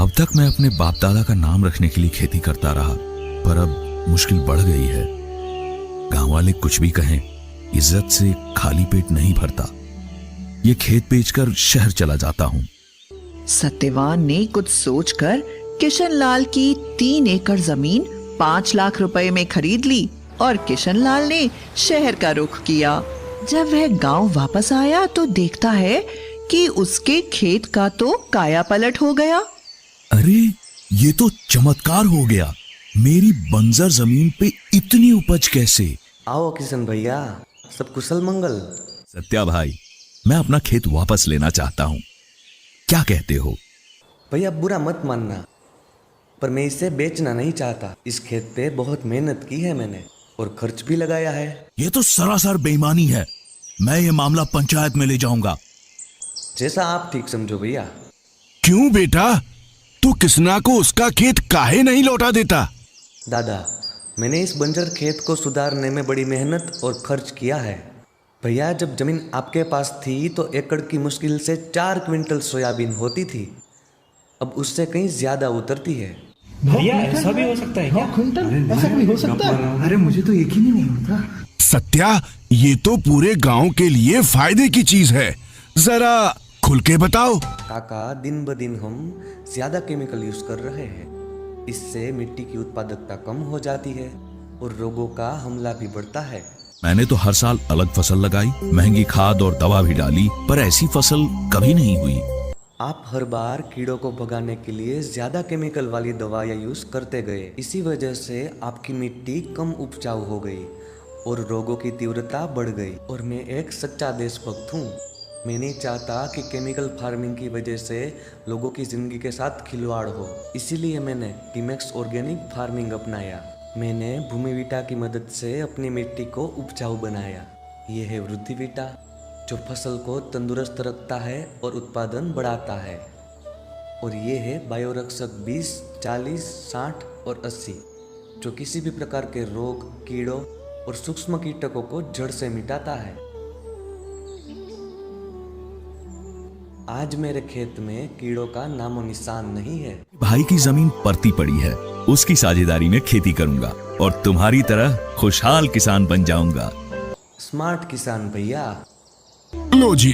अब तक मैं अपने बाप दादा का नाम रखने के लिए खेती करता रहा, पर अब मुश्किल बढ़ गई है। गांव वाले कुछ भी कहें, इज्जत से खाली पेट नहीं भरता। ये खेत बेचकर शहर चला जाता हूँ। सत्यवान ने कुछ सोचकर किशनलाल की 3 एकड़ जमीन 5 लाख रुपए में खरीद ली और किशनलाल ने शहर का रुख किया। जब वह गांव वापस आया तो देखता है कि उसके खेत का तो काया पलट हो गया। अरे, ये तो चमत्कार हो गया। मेरी बंजर जमीन पे इतनी उपज कैसे? आओ किशन भैया, सब कुशल मंगल। सत्या भाई, मैं अपना खेत वापस लेना चाहता हूँ, क्या कहते हो? भैया बुरा मत मानना, पर मैं इसे बेचना नहीं चाहता। इस खेत पे बहुत मेहनत की है मैंने और खर्च भी लगाया है। ये तो सरासर बेईमानी है। मैं ये मामला पंचायत में ले जाऊंगा। जैसा आप ठीक समझो भैया। क्यों बेटा, तू किसना को उसका खेत काहे नहीं लौटा देता? दादा, मैंने इस बंजर खेत को सुधारने में बड़ी मेहनत और खर्च किया है। भैया, जब जमीन आपके पास थी तो एकड़ की मुश्किल से 4 क्विंटल सोयाबीन होती थी। अब उससे कहीं ज्यादा उतरती है। भैया ऐसा भी हो सकता है क्या? क्विंटल ऐसा भी हो सकता है? अरे मुझे तो यकीन ही नहीं होता। सत्या, ये तो पूरे गांव के लिए फायदे की चीज है, जरा खुल के बताओ। काका, दिन ब दिन हम ज्यादा केमिकल यूज कर रहे हैं। इससे मिट्टी की उत्पादकता कम हो जाती है और रोगों का हमला भी बढ़ता है। मैंने तो हर साल अलग फसल लगाई, महंगी खाद और दवा भी डाली, पर ऐसी फसल कभी नहीं हुई। आप हर बार कीड़ों को भगाने के लिए ज्यादा केमिकल वाली दवाइयाँ यूज करते गए। इसी वजह से आपकी मिट्टी कम उपजाऊ हो गई और रोगों की तीव्रता बढ़ गई। और मैं एक सच्चा देशभक्त हूँ। मैं नहीं चाहता कि केमिकल फार्मिंग की वजह से लोगों की जिंदगी के साथ खिलवाड़ हो। इसीलिए मैंने टीमेक्स ऑर्गेनिक फार्मिंग अपनाया। मैंने भूमिविटा की मदद से अपनी मिट्टी को उपजाऊ बनाया। ये है वृद्धिविटा, जो फसल को तंदुरुस्त रखता है और उत्पादन बढ़ाता है। और ये है बायोरक्षक 20, 40, 60 और 80, जो किसी भी प्रकार के रोग, कीड़ों और सूक्ष्म कीटकों को जड़ से मिटाता है। आज मेरे खेत में कीड़ों का नामो निशान नहीं है। भाई की जमीन परती पड़ी है, उसकी साझेदारी में खेती करूंगा और तुम्हारी तरह खुशहाल किसान बन जाऊंगा। स्मार्ट किसान भैया। लो जी,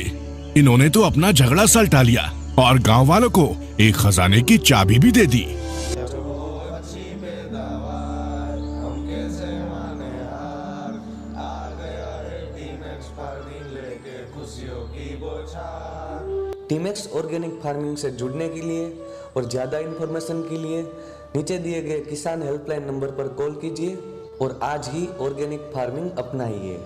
इन्होंने तो अपना झगड़ा सलटा लिया और गांव वालों को एक खजाने की चाबी भी दे दी। टीमेक्स ऑर्गेनिक फार्मिंग से जुड़ने के लिए और ज़्यादा इन्फॉर्मेशन के लिए नीचे दिए गए किसान हेल्पलाइन नंबर पर कॉल कीजिए और आज ही ऑर्गेनिक फार्मिंग अपनाइए।